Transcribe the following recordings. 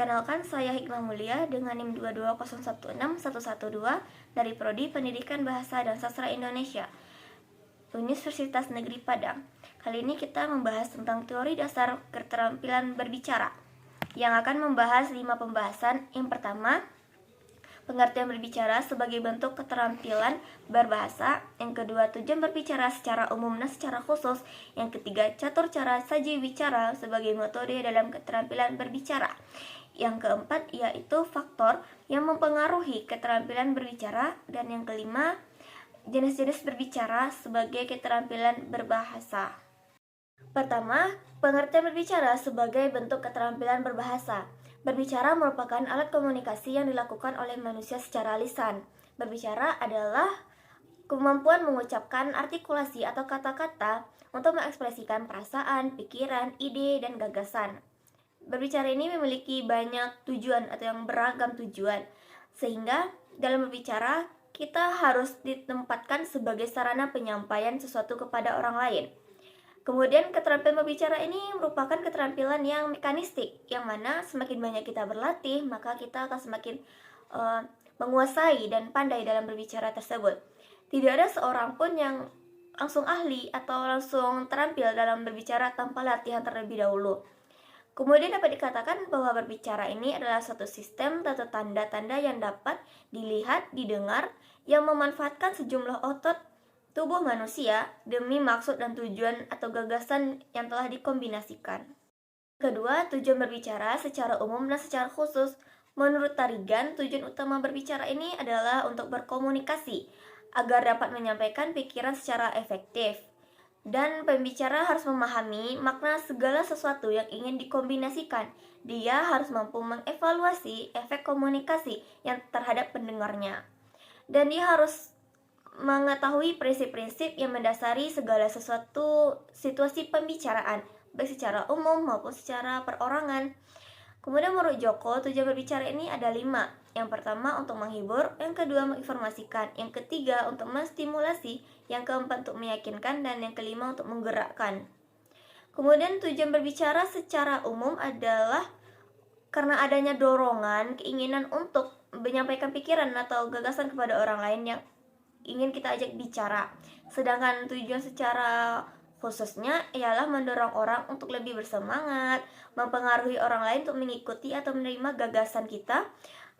Perkenalkan, saya Hikmah Mulia dengan NIM 220161112 dari Prodi Pendidikan Bahasa dan Sastra Indonesia, Universitas Negeri Padang. Kali ini kita membahas tentang teori dasar keterampilan berbicara, yang akan membahas 5 pembahasan. Yang pertama, pengertian berbicara sebagai bentuk keterampilan berbahasa. Yang kedua, tujuan berbicara secara umum dan secara khusus. Yang ketiga, catur cara saji bicara sebagai metode dalam keterampilan berbicara. Yang keempat, yaitu faktor yang mempengaruhi keterampilan berbicara. Dan yang kelima, jenis-jenis berbicara sebagai keterampilan berbahasa. Pertama, pengertian berbicara sebagai bentuk keterampilan berbahasa. Berbicara merupakan alat komunikasi yang dilakukan oleh manusia secara lisan. Berbicara adalah kemampuan mengucapkan artikulasi atau kata-kata untuk mengekspresikan perasaan, pikiran, ide, dan gagasan. Berbicara ini memiliki banyak tujuan atau yang beragam tujuan, sehingga dalam berbicara kita harus ditempatkan sebagai sarana penyampaian sesuatu kepada orang lain. Kemudian keterampilan berbicara ini merupakan keterampilan yang mekanistik, yang mana semakin banyak kita berlatih, maka kita akan semakin menguasai dan pandai dalam berbicara tersebut. Tidak ada seorang pun yang langsung ahli atau langsung terampil dalam berbicara tanpa latihan terlebih dahulu. Kemudian dapat dikatakan bahwa berbicara ini adalah suatu sistem atau tanda-tanda yang dapat dilihat, didengar, yang memanfaatkan sejumlah otot tubuh manusia demi maksud dan tujuan atau gagasan yang telah dikombinasikan. Kedua, tujuan berbicara secara umum dan secara khusus. Menurut Tarigan, tujuan utama berbicara ini adalah untuk berkomunikasi agar dapat menyampaikan pikiran secara efektif. Dan pembicara harus memahami makna segala sesuatu yang ingin dikombinasikan. Dia harus mampu mengevaluasi efek komunikasi yang terhadap pendengarnya. Dan dia harus mengetahui prinsip-prinsip yang mendasari segala sesuatu situasi pembicaraan, baik secara umum maupun secara perorangan. Kemudian menurut Joko, tujuan berbicara ini ada 5. Yang pertama untuk menghibur, yang kedua menginformasikan, yang ketiga untuk menstimulasi, yang keempat untuk meyakinkan, dan yang kelima untuk menggerakkan. Kemudian tujuan berbicara secara umum adalah karena adanya dorongan, keinginan untuk menyampaikan pikiran atau gagasan kepada orang lain yang ingin kita ajak bicara. Sedangkan tujuan secara khususnya ialah mendorong orang untuk lebih bersemangat, mempengaruhi orang lain untuk mengikuti atau menerima gagasan kita,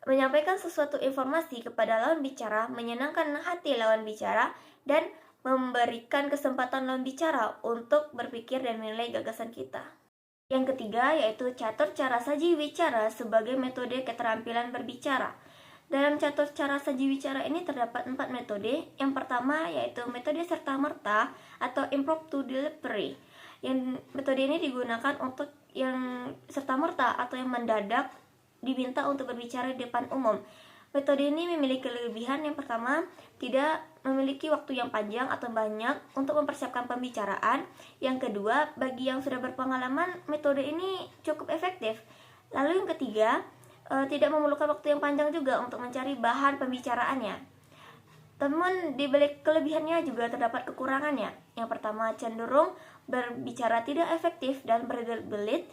menyampaikan sesuatu informasi kepada lawan bicara, menyenangkan hati lawan bicara, dan memberikan kesempatan lawan bicara untuk berpikir dan menilai gagasan kita. Yang ketiga yaitu catur cara saji bicara sebagai metode keterampilan berbicara. Dalam catur cara saji bicara ini terdapat 4 metode. Yang pertama yaitu metode serta-merta atau impromptu delivery. Yang metode ini digunakan untuk yang serta-merta atau yang mendadak diminta untuk berbicara di depan umum. Metode ini memiliki kelebihan. Yang pertama, tidak memiliki waktu yang panjang atau banyak untuk mempersiapkan pembicaraan. Yang kedua, bagi yang sudah berpengalaman, metode ini cukup efektif. Lalu yang ketiga, tidak memerlukan waktu yang panjang juga untuk mencari bahan pembicaraannya. Namun di balik kelebihannya juga terdapat kekurangannya. Yang pertama, cenderung berbicara tidak efektif dan berbelit-belit.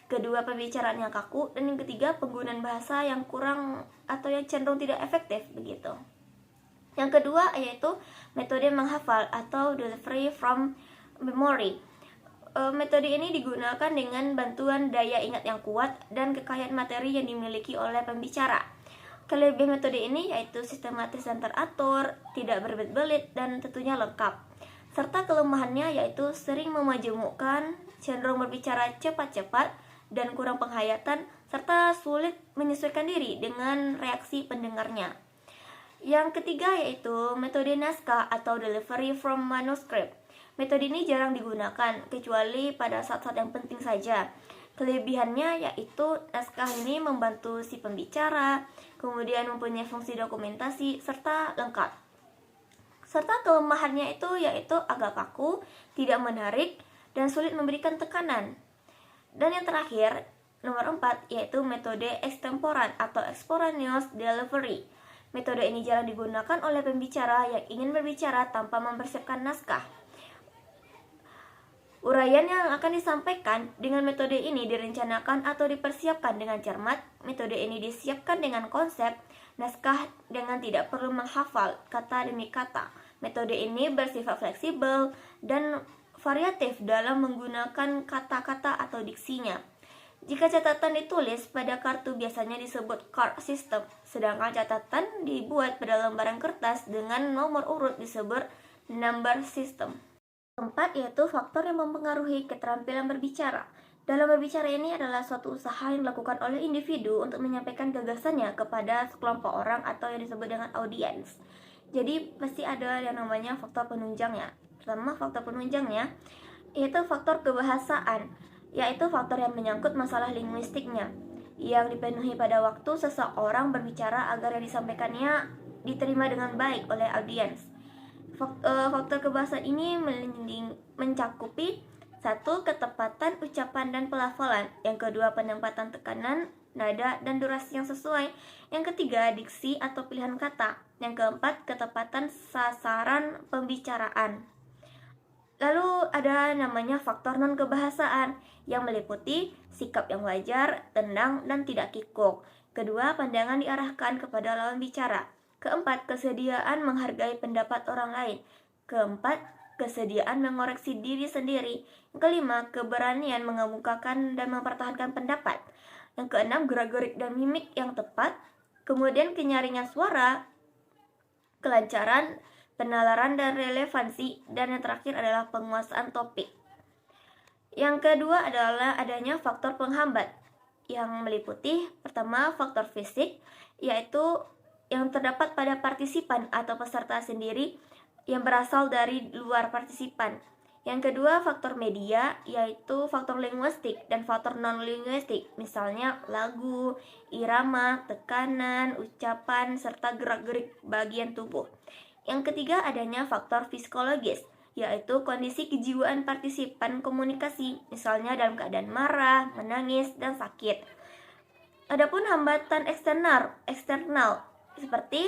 Kedua, pembicaraan yang kaku. Dan yang ketiga, penggunaan bahasa yang kurang atau yang cenderung tidak efektif begitu. Yang kedua yaitu metode menghafal atau delivery from memory. Metode ini digunakan dengan bantuan daya ingat yang kuat dan kekayaan materi yang dimiliki oleh pembicara. Kelebihan metode ini yaitu sistematis dan teratur, tidak berbelit-belit, dan tentunya lengkap. Serta kelemahannya yaitu sering memajemukkan, cenderung berbicara cepat-cepat, dan kurang penghayatan, serta sulit menyesuaikan diri dengan reaksi pendengarnya. Yang ketiga yaitu metode naskah atau delivery from manuscript. Metode ini jarang digunakan, kecuali pada saat-saat yang penting saja. Kelebihannya yaitu naskah ini membantu si pembicara, kemudian mempunyai fungsi dokumentasi, serta lengkap. Serta kelemahannya itu yaitu agak kaku, tidak menarik, dan sulit memberikan tekanan. Dan yang terakhir, nomor 4, yaitu metode extemporan atau extemporaneous delivery. Metode ini jarang digunakan oleh pembicara yang ingin berbicara tanpa mempersiapkan naskah. Uraian yang akan disampaikan dengan metode ini direncanakan atau dipersiapkan dengan cermat. Metode ini disiapkan dengan konsep naskah dengan tidak perlu menghafal kata demi kata. Metode ini bersifat fleksibel dan variatif dalam menggunakan kata-kata atau diksinya. Jika catatan ditulis pada kartu biasanya disebut card system, sedangkan catatan dibuat pada lembaran kertas dengan nomor urut disebut number system. Keempat, yaitu faktor yang mempengaruhi keterampilan berbicara. Dalam berbicara ini adalah suatu usaha yang dilakukan oleh individu untuk menyampaikan gagasannya kepada sekelompok orang atau yang disebut dengan audiens. Jadi pasti ada yang namanya faktor penunjangnya. Pertama, faktor penunjangnya yaitu faktor kebahasaan, yaitu faktor yang menyangkut masalah linguistiknya, yang dipenuhi pada waktu seseorang berbicara agar yang disampaikannya diterima dengan baik oleh audiens. Faktor kebahasaan ini mencakupi satu, ketepatan ucapan dan pelafalan. Yang kedua, penempatan tekanan, nada, dan durasi yang sesuai. Yang ketiga, diksi atau pilihan kata. Yang keempat, ketepatan sasaran pembicaraan. Lalu ada namanya faktor non-kebahasaan yang meliputi sikap yang wajar, tenang, dan tidak kikuk. Kedua, pandangan diarahkan kepada lawan bicara. Keempat, kesediaan menghargai pendapat orang lain. Keempat, kesediaan mengoreksi diri sendiri. Yang kelima, keberanian mengemukakan dan mempertahankan pendapat. Yang keenam, gerak-gerik dan mimik yang tepat. Kemudian kenyaringan suara, kelancaran, penalaran dan relevansi. Dan yang terakhir adalah penguasaan topik. Yang kedua adalah adanya faktor penghambat yang meliputi pertama, faktor fisik, yaitu yang terdapat pada partisipan atau peserta sendiri yang berasal dari luar partisipan. Yang kedua, faktor media, yaitu faktor linguistik dan faktor non-linguistik, misalnya lagu, irama, tekanan, ucapan, serta gerak-gerik bagian tubuh. Yang ketiga, adanya faktor psikologis, yaitu kondisi kejiwaan partisipan komunikasi, misalnya dalam keadaan marah, menangis, dan sakit. Adapun hambatan eksternal seperti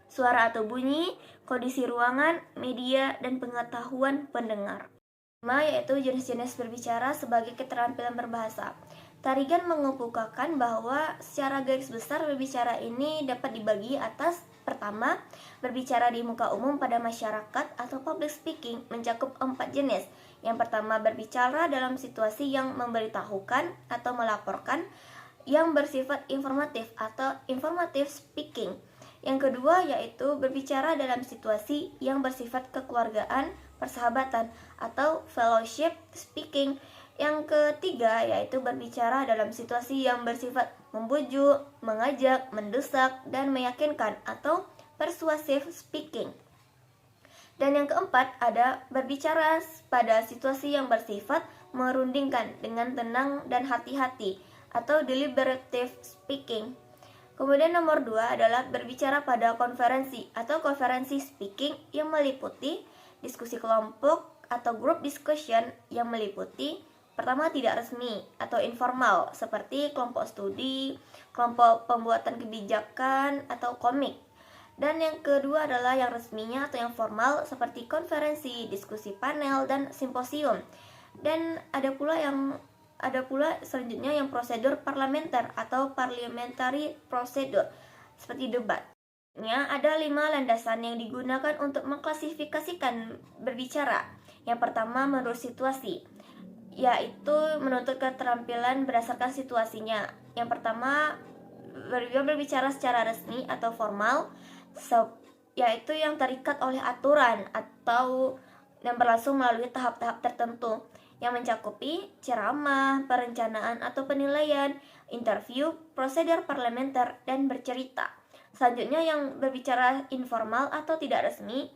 suara atau bunyi, kondisi ruangan, media, dan pengetahuan pendengar. Kelima, yaitu jenis-jenis berbicara sebagai keterampilan berbahasa. Tarigan mengemukakan bahwa secara garis besar berbicara ini dapat dibagi atas pertama, berbicara di muka umum pada masyarakat atau public speaking mencakup 4 jenis. Yang pertama, berbicara dalam situasi yang memberitahukan atau melaporkan, yang bersifat informatif atau informative speaking. Yang kedua yaitu berbicara dalam situasi yang bersifat kekeluargaan, persahabatan atau fellowship speaking. Yang ketiga yaitu berbicara dalam situasi yang bersifat membujuk, mengajak, mendesak, dan meyakinkan atau persuasive speaking. Dan yang keempat ada berbicara pada situasi yang bersifat merundingkan dengan tenang dan hati-hati atau deliberative speaking. Kemudian nomor 2 adalah berbicara pada konferensi atau konferensi speaking yang meliputi diskusi kelompok atau group discussion yang meliputi pertama tidak resmi atau informal seperti kelompok studi, kelompok pembuatan kebijakan atau komik. Dan yang kedua adalah yang resminya atau yang formal seperti konferensi, diskusi panel, dan simposium. Dan ada pula selanjutnya yang prosedur parlementer atau parliamentary procedure seperti debat. Ada 5 landasan yang digunakan untuk mengklasifikasikan berbicara. Yang pertama menurut situasi, yaitu menuntut keterampilan berdasarkan situasinya. Yang pertama berbicara secara resmi atau formal, yaitu yang terikat oleh aturan atau yang berlangsung melalui tahap-tahap tertentu yang mencakupi ceramah, perencanaan atau penilaian, interview, prosedur parlementer, dan bercerita. Selanjutnya yang berbicara informal atau tidak resmi,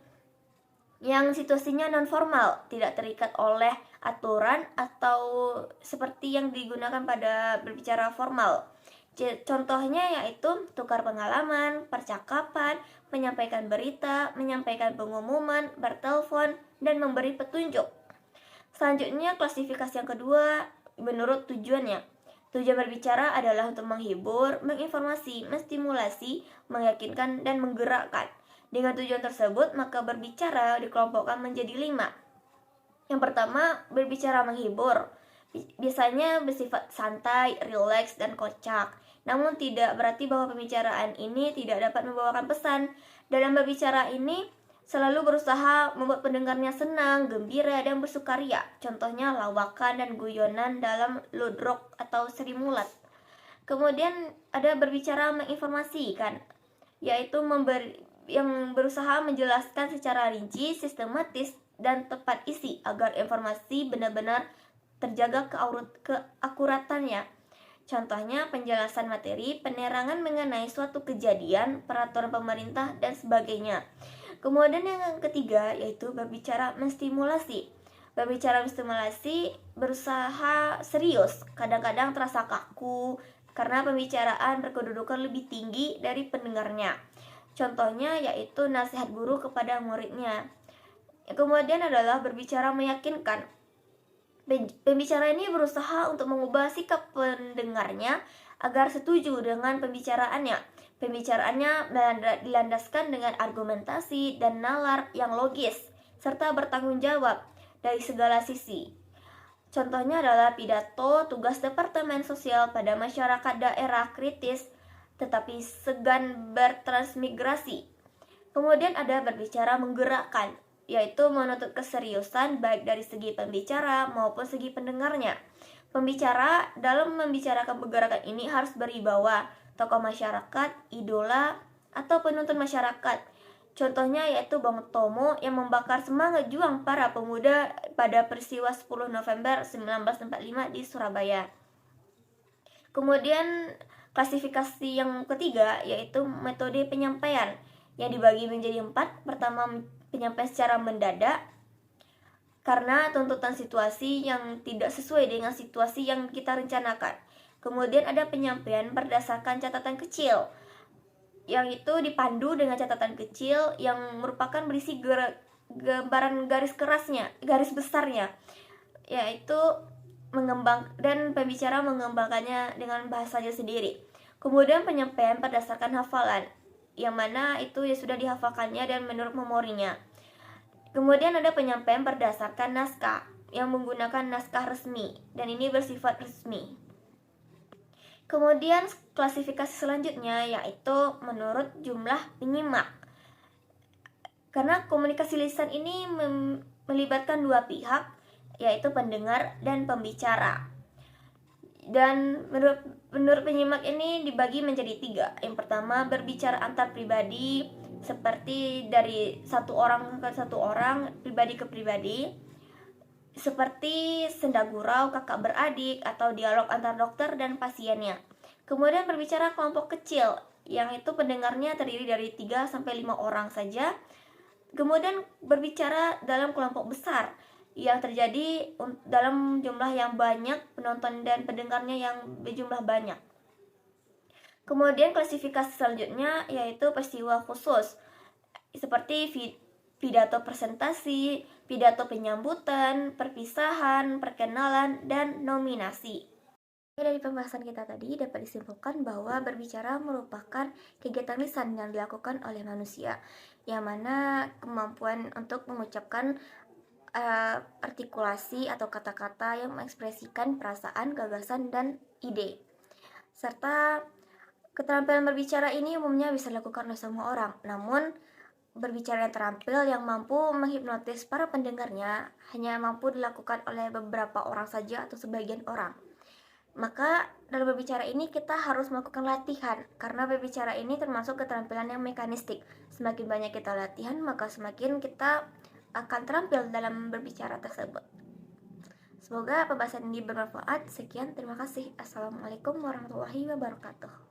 yang situasinya non-formal, tidak terikat oleh aturan atau seperti yang digunakan pada berbicara formal. Contohnya yaitu tukar pengalaman, percakapan, menyampaikan berita, menyampaikan pengumuman, bertelepon, dan memberi petunjuk. Selanjutnya klasifikasi yang kedua menurut tujuannya. Tujuan berbicara adalah untuk menghibur, menginformasi, menstimulasi, meyakinkan, dan menggerakkan. Dengan tujuan tersebut, maka berbicara dikelompokkan menjadi 5. Yang pertama, berbicara menghibur. Biasanya bersifat santai, rileks, dan kocak. Namun tidak berarti bahwa pembicaraan ini tidak dapat membawakan pesan. Dalam berbicara ini selalu berusaha membuat pendengarnya senang, gembira, dan bersukaria. Contohnya lawakan dan guyonan dalam ludruk atau Sri Mulat. Kemudian ada berbicara menginformasikan, yaitu yang berusaha menjelaskan secara rinci, sistematis, dan tepat isi agar informasi benar-benar terjaga keakuratannya. Contohnya penjelasan materi, penerangan mengenai suatu kejadian, peraturan pemerintah, dan sebagainya. Kemudian yang ketiga yaitu berbicara menstimulasi. Berbicara menstimulasi berusaha serius, kadang-kadang terasa kaku karena pembicaraan berkedudukan lebih tinggi dari pendengarnya. Contohnya yaitu nasihat guru kepada muridnya. Kemudian adalah berbicara meyakinkan. Pembicara ini berusaha untuk mengubah sikap pendengarnya agar setuju dengan pembicaraannya. Pembicaraannya dilandaskan dengan argumentasi dan nalar yang logis, serta bertanggung jawab dari segala sisi. Contohnya adalah pidato tugas Departemen Sosial pada masyarakat daerah kritis tetapi segan bertransmigrasi. Kemudian ada berbicara menggerakkan, yaitu menuntut keseriusan baik dari segi pembicara maupun segi pendengarnya. Pembicara dalam membicarakan pergerakan ini harus berwibawa, tokoh masyarakat, idola, atau penuntun masyarakat. Contohnya yaitu Bang Tomo yang membakar semangat juang para pemuda pada peristiwa 10 November 1945 di Surabaya. Kemudian klasifikasi yang ketiga yaitu metode penyampaian yang dibagi menjadi 4. Pertama, penyampaian secara mendadak karena tuntutan situasi yang tidak sesuai dengan situasi yang kita rencanakan. Kemudian ada penyampaian berdasarkan catatan kecil, yang itu dipandu dengan catatan kecil yang merupakan berisi gambaran garis besarnya, yaitu dan pembicara mengembangkannya dengan bahasanya sendiri. Kemudian penyampaian berdasarkan hafalan, yang mana itu ya sudah dihafalkannya dan menurut memorinya. Kemudian ada penyampaian berdasarkan naskah yang menggunakan naskah resmi dan ini bersifat resmi. Kemudian klasifikasi selanjutnya yaitu menurut jumlah penyimak. Karena komunikasi lisan ini melibatkan dua pihak, yaitu pendengar dan pembicara. Dan menurut penyimak ini dibagi menjadi 3. Yang pertama, berbicara antar pribadi, seperti dari satu orang ke satu orang, pribadi ke pribadi, seperti senda gurau, kakak beradik, atau dialog antar dokter dan pasiennya. Kemudian berbicara kelompok kecil, yang itu pendengarnya terdiri dari 3-5 orang saja. Kemudian berbicara dalam kelompok besar, yang terjadi dalam jumlah yang banyak, penonton dan pendengarnya yang berjumlah banyak. Kemudian klasifikasi selanjutnya yaitu peristiwa khusus, seperti pidato presentasi, pidato penyambutan, perpisahan, perkenalan, dan nominasi. Dari pembahasan kita tadi dapat disimpulkan bahwa berbicara merupakan kegiatan lisan yang dilakukan oleh manusia, yang mana kemampuan untuk mengucapkan artikulasi atau kata-kata yang mengekspresikan perasaan, gagasan, dan ide. Serta keterampilan berbicara ini umumnya bisa dilakukan oleh semua orang, namun berbicara yang terampil yang mampu menghipnotis para pendengarnya hanya mampu dilakukan oleh beberapa orang saja atau sebagian orang. Maka dalam berbicara ini kita harus melakukan latihan, karena berbicara ini termasuk keterampilan yang mekanistik. Semakin banyak kita latihan, maka semakin kita akan terampil dalam berbicara tersebut. Semoga pembahasan ini bermanfaat. Sekian, terima kasih. Assalamualaikum warahmatullahi wabarakatuh.